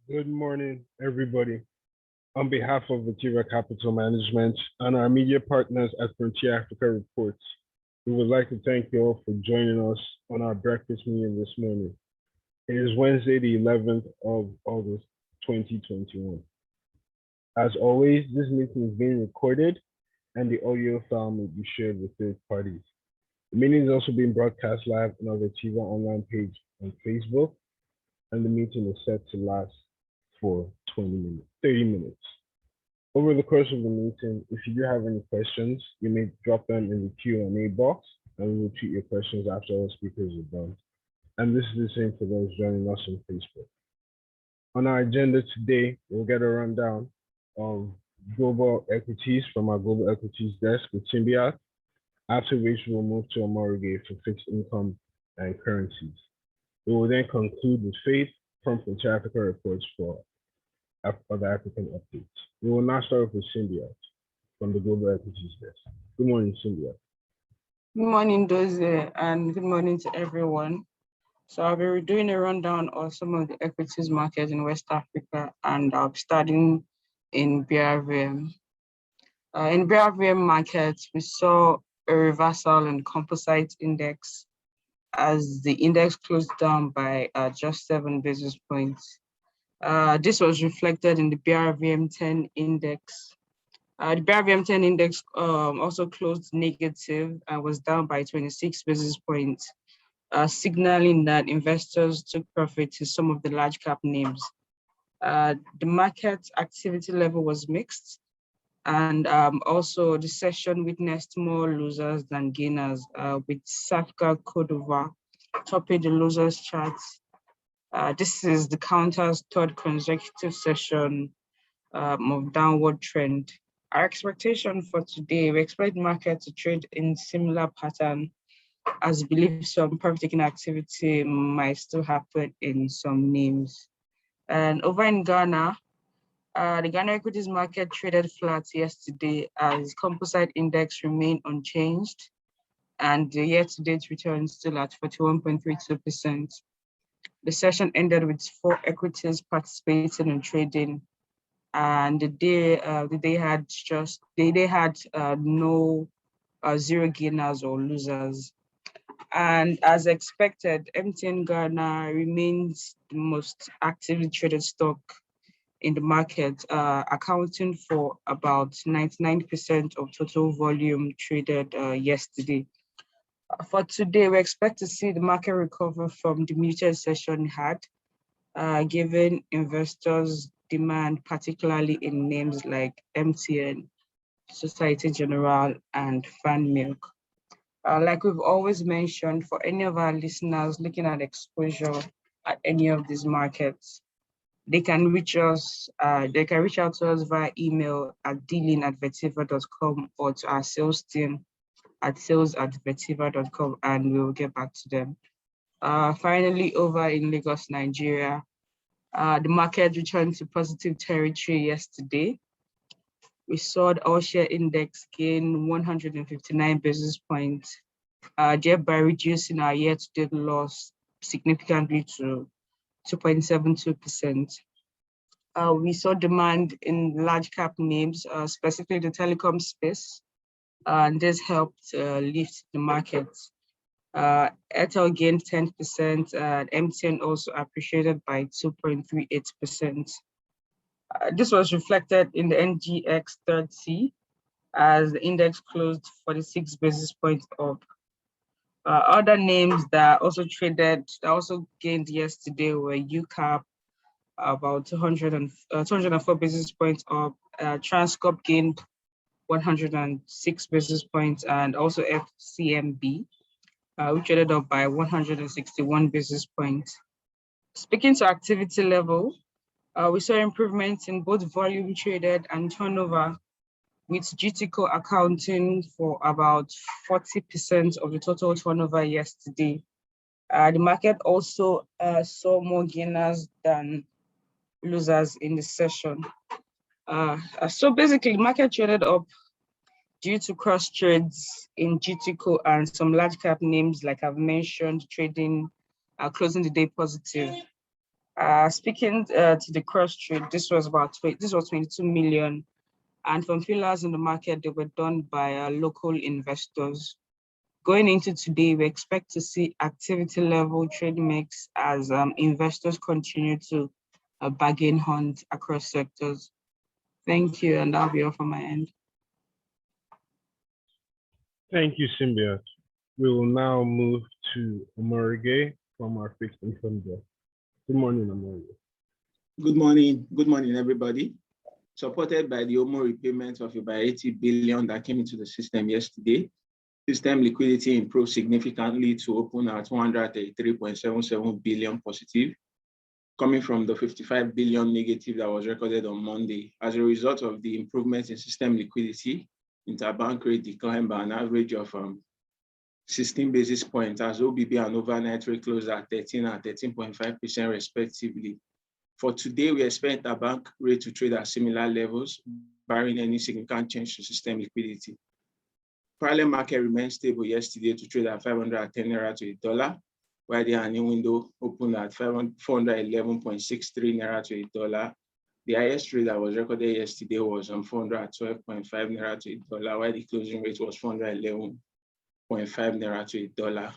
Good morning, everybody. On behalf of Vetiva Capital Management and our media partners at Frontier Africa Reports, we would like to thank you all for joining us on our breakfast meeting this morning. It is Wednesday, the 11th of August, 2021. As always, this meeting is being recorded and the audio file may be shared with third parties. The meeting is also being broadcast live on our Vetiva online page on Facebook, and the meeting is set to last for 20 minutes, 30 minutes. Over the course of the meeting, if you do have any questions, you may drop them in the Q&A box, and we will treat your questions after all speakers are done. And this is the same for those joining us on Facebook. On our agenda today, we'll get a rundown of global equities from our global equities desk with Symbiot, after which we'll move to Omorige for fixed income and currencies. We will then conclude with Faith from Frontier Africa Reports for other African updates. We will now start with Symbiot from the Global Equities Desk. Good morning, Symbiot. Good morning, Doze, and good morning to everyone. So I'll be doing a rundown of some of the equities markets in West Africa, and I'll be starting in BRVM. In BRVM markets, we saw a reversal in composite index as the index closed down by just 7 basis points. This was reflected in the BRVM 10 index. The BRVM 10 index also closed negative and was down by 26 basis points, signaling that investors took profit in some of the large cap names. The market activity level was mixed, and also the session witnessed more losers than gainers, with Safka Cordova topping the losers charts. This is the counter's third consecutive session of downward trend. Our expectation for today, we expect the market to trade in similar pattern, as we believe some profit-taking activity might still happen in some names. And over in Ghana, the Ghana equities market traded flat yesterday as composite index remained unchanged, and the year-to-date return still at 41.32%. The session ended with 4 equities participating in trading, and the day had no zero gainers or losers. And as expected, MTN Ghana remains the most actively traded stock in the market, accounting for about 99% of total volume traded yesterday. For today, we expect to see the market recover from the muted session had, given investors' demand, particularly in names like MTN, Societe Generale, and Fan Milk. Like we've always mentioned, for any of our listeners looking at exposure at any of these markets, they can reach us. They can reach out to us via email at dealing@vetiva.com or to our sales team at sales@vetiva.com, and we will get back to them. Finally, over in Lagos, Nigeria, the market returned to positive territory yesterday. We saw the all-share index gain 159 basis points, thereby reducing our year-to-date loss significantly to 2.72%. We saw demand in large cap names, specifically the telecom space, and this helped lift the market. Airtel gained 10%, and MTN also appreciated by 2.38%. This was reflected in the NGX 30 as the index closed 46 basis points up. Other names that also gained yesterday were UCAP, about 204 basis points up. Transcorp gained 106 basis points, and also FCMB, which traded up by 161 basis points. Speaking to activity level, we saw improvements in both volume traded and turnover, with GTCO accounting for about 40% of the total turnover yesterday. The market also saw more gainers than losers in the session. So basically, market traded up due to cross trades in GTCO and some large cap names, like I've mentioned, trading, closing the day positive. Speaking to the cross trade, this was 22 million, and from fillers in the market, they were done by local investors. Going into today, we expect to see activity level trade mix as investors continue to bargain hunt across sectors. Thank you, and that'll be all from my end. Thank you, Symbiote. We will now move to Omorige from our fixed income desk. Good morning, Omorige. Good morning. Good morning, everybody. Supported by the OMO repayment of about 80 billion that came into the system yesterday, system liquidity improved significantly to open at 133.77 billion positive, coming from the 55 billion negative that was recorded on Monday. As a result of the improvement in system liquidity, interbank rate declined by an average of 16 basis points, as OBB and overnight rate closed at 13 and 13.5% respectively. For today, we expect our bank rate to trade at similar levels, barring any significant change to system liquidity. Parallel market remained stable yesterday to trade at 510 naira to a dollar, while the earning window opened at 411.63 naira to a dollar. The highest trade that was recorded yesterday was 412.5 naira to a dollar, while the closing rate was 411.5 naira to a dollar.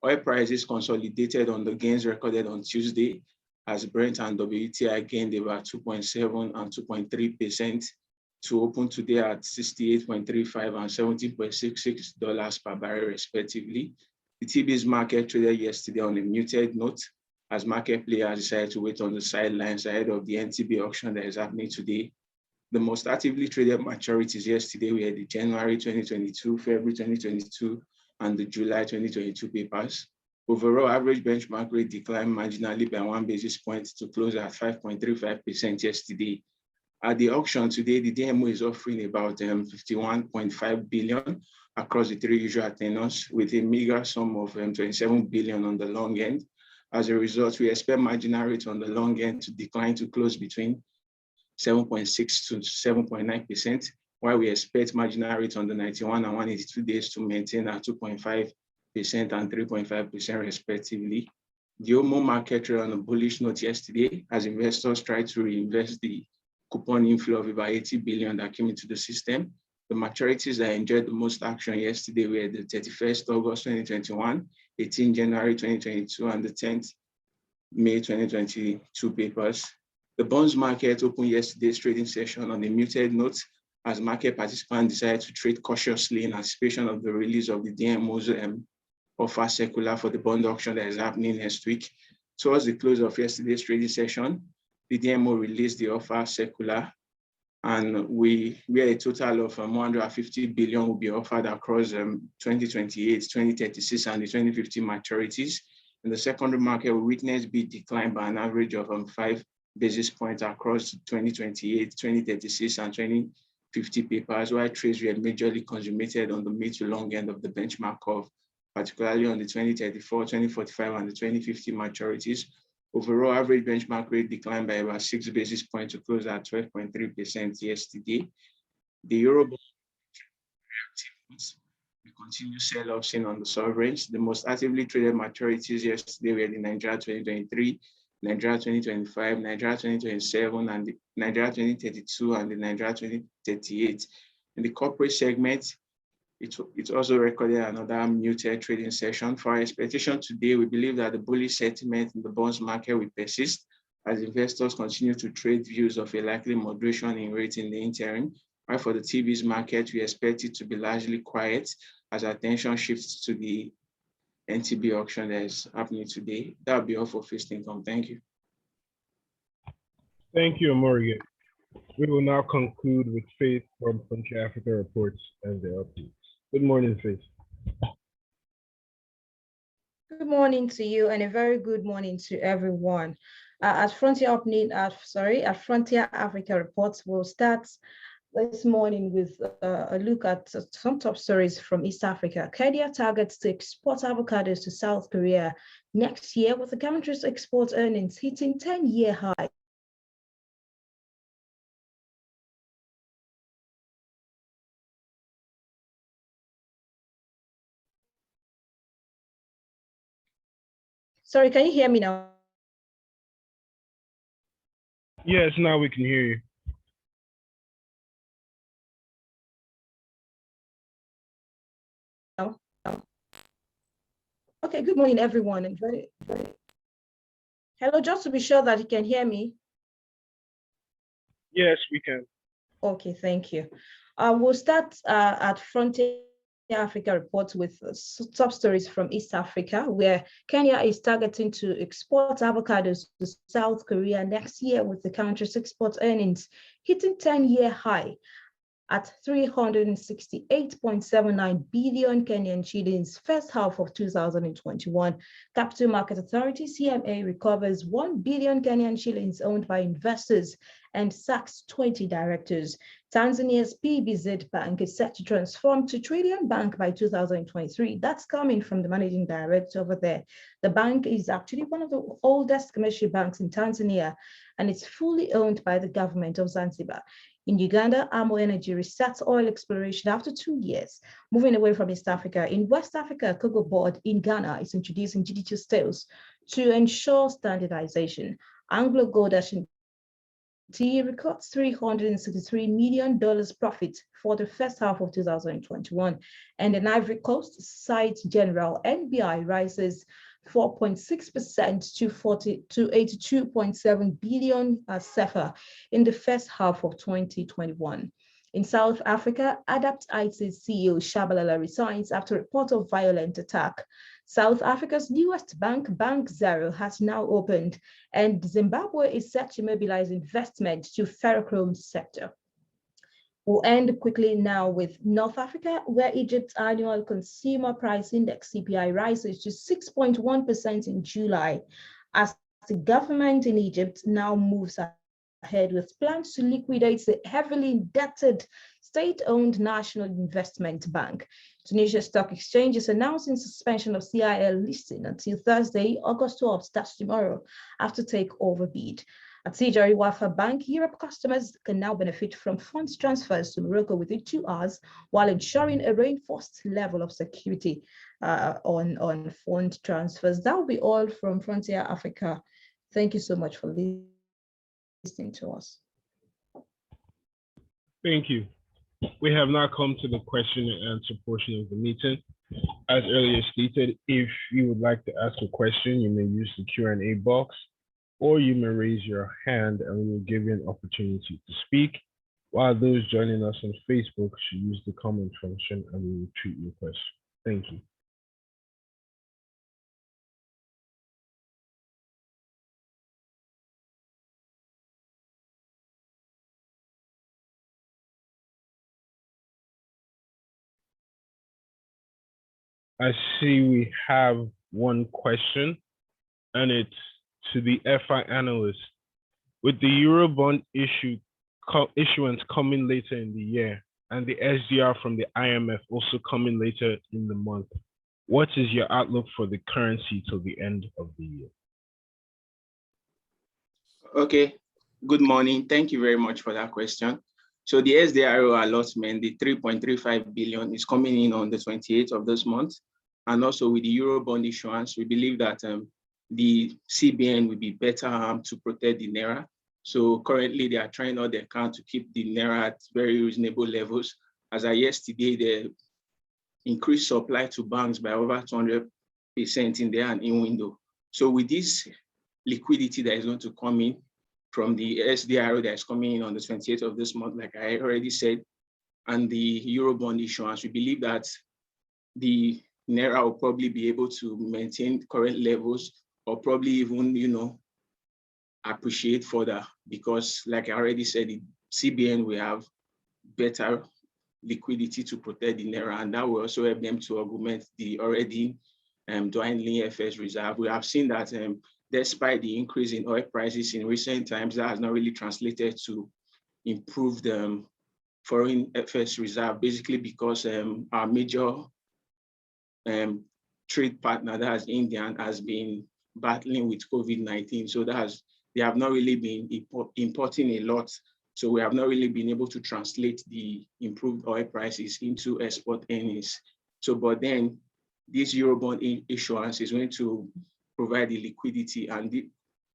Oil prices consolidated on the gains recorded on Tuesday, as Brent and WTI gained about 2.7 and 2.3% to open today at $68.35 and $17.66 per barrel respectively. The TB's market traded yesterday on a muted note, as market players decided to wait on the sidelines ahead of the NTB auction that is happening today. The most actively traded maturities yesterday were the January 2022, February 2022, and the July 2022 papers. Overall, average benchmark rate declined marginally by 1 basis point to close at 5.35% yesterday. At the auction today, the DMO is offering about 51.5 billion across the three usual tenors, with a meager sum of 27 billion on the long end. As a result, we expect marginal rate on the long end to decline to close between 7.6 to 7.9%, while we expect marginal rate on the 91 and 182 days to maintain at 2.5% and 3.5% respectively. The OMO market traded on a bullish note yesterday as investors tried to reinvest the coupon inflow of about 80 billion that came into the system. The maturities that enjoyed the most action yesterday were the 31st August 2021, 18 January 2022, and the 10th May 2022 papers. The bonds market opened yesterday's trading session on a muted note as market participants decided to trade cautiously in anticipation of the release of the DMO's offer circular for the bond auction that is happening next week. Towards the close of yesterday's trading session, the DMO released the offer circular, and where a total of 150 billion will be offered across 2028, 2036, and the 2050 maturities. In the secondary market, we witnessed bid decline by an average of 5 basis points across 2028, 2036, and 2050 papers, while trades were majorly consummated on the mid to long end of the benchmark curve, particularly on the 2034, 2045, and the 2050 maturities. Overall, average benchmark rate declined by about 6 basis points to close at 12.3% yesterday. The euro we continue sell-offs in on the sovereigns. The most actively traded maturities yesterday were the Nigeria 2023, Nigeria 2025, Nigeria 2027, and the Nigeria 2032, and the Nigeria 2038. In the corporate segment, it also recorded another muted trading session. For our expectation today, we believe that the bullish sentiment in the bonds market will persist as investors continue to trade views of a likely moderation in rate in the interim. While for the TV's market, we expect it to be largely quiet as attention shifts to the NTB auction that is happening today. That will be all for fixed income. Thank you. Thank you, Morgan. We will now conclude with Faith from Frontier Africa Reports and the updates. Good morning, Faith. Good morning to you, and a very good morning to everyone. At Frontier Africa Reports, we'll start this morning with a look at some top stories from East Africa. Kenya targets to export avocados to South Korea next year, with the country's export earnings hitting 10-year high. Sorry, can you hear me now? Yes, now we can hear you. Okay, good morning, everyone. And hello, just to be sure that you can hear me. Yes, we can. Okay, thank you. We'll start at Frontier Africa report with top stories from East Africa, where Kenya is targeting to export avocados to South Korea next year, with the country's export earnings hitting 10-year high at 368.79 billion Kenyan shillings first half of 2021. Capital Market Authority, CMA, recovers 1 billion Kenyan shillings owned by investors and sacks 20 directors. Tanzania's PBZ Bank is set to transform to Trillion Bank by 2023. That's coming from the managing director over there. The bank is actually one of the oldest commercial banks in Tanzania, and it's fully owned by the government of Zanzibar. In Uganda, Amo Energy restarts oil exploration after 2 years. Moving away from East Africa, in West Africa, Cocoa Board in Ghana is introducing digital scales to ensure standardization. Anglo Gold Ashanti records $363 million profit for the first half of 2021. And in Ivory Coast, Site General NBI rises 4.6% to 82.7 billion CFA in the first half of 2021. In South Africa, Adapt IT's CEO Shabalala resigns after a report of violent attack. South Africa's newest bank, Bank Zero, has now opened, and Zimbabwe is set to mobilize investment to ferrochrome sector. We'll end quickly now with North Africa, where Egypt's annual consumer price index, CPI, rises to 6.1% in July, as the government in Egypt now moves ahead with plans to liquidate the heavily indebted state-owned National Investment Bank. Tunisia Stock Exchange is announcing suspension of CIL listing until Thursday, August 12th, that's tomorrow, after takeover bid. At Sijari Wafa Bank, Europe customers can now benefit from funds transfers to Morocco within 2 hours, while ensuring a reinforced level of security on fund transfers. That will be all from Frontier Africa. Thank you so much for listening to us. Thank you. We have now come to the question and answer portion of the meeting. As earlier stated, if you would like to ask a question, you may use the Q&A box, or you may raise your hand and we will give you an opportunity to speak, while those joining us on Facebook should use the comment function and we will treat your question. Thank you. I see we have one question, and it's to the FI analyst. With the Eurobond issuance coming later in the year and the SDR from the IMF also coming later in the month, what is your outlook for the currency till the end of the year? Okay, good morning. Thank you very much for that question. So the SDRO allotment, the 3.35 billion, is coming in on the 28th of this month. And also with the Eurobond issuance, we believe that the CBN will be better armed to protect the Naira. So currently they are trying all they can to keep the Naira at very reasonable levels. As of yesterday, they increased supply to banks by over 200% in their and in window. So with this liquidity that is going to come in from the SDRO that is coming in on the 28th of this month, like I already said, and the Eurobond issuance, we believe that the Naira will probably be able to maintain current levels or probably even, appreciate further, because like I already said, the CBN will have better liquidity to protect the Naira, and that will also help them to augment the already dwindling FX reserve. We have seen that despite the increase in oil prices in recent times, that has not really translated to improved foreign FX reserve, basically because our major trade partner, that is India, has been battling with COVID-19. So they have not really been importing a lot. So we have not really been able to translate the improved oil prices into export earnings. So, but then this Eurobond issuance is going to provide the liquidity, and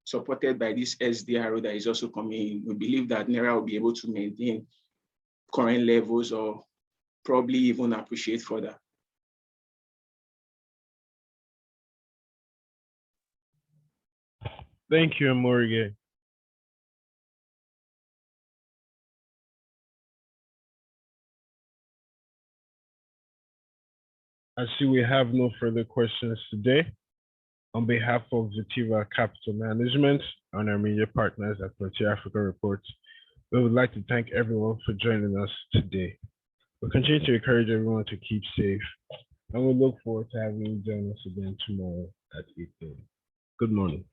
supported by this SDRO that is also coming in, we believe that Naira will be able to maintain current levels or probably even appreciate further. Thank you, Morgan. I see we have no further questions today. On behalf of Vetiva Capital Management and our media partners at Frontier Africa Reports, we would like to thank everyone for joining us today. We continue to encourage everyone to keep safe, and we look forward to having you join us again tomorrow at 8 a.m. Good morning.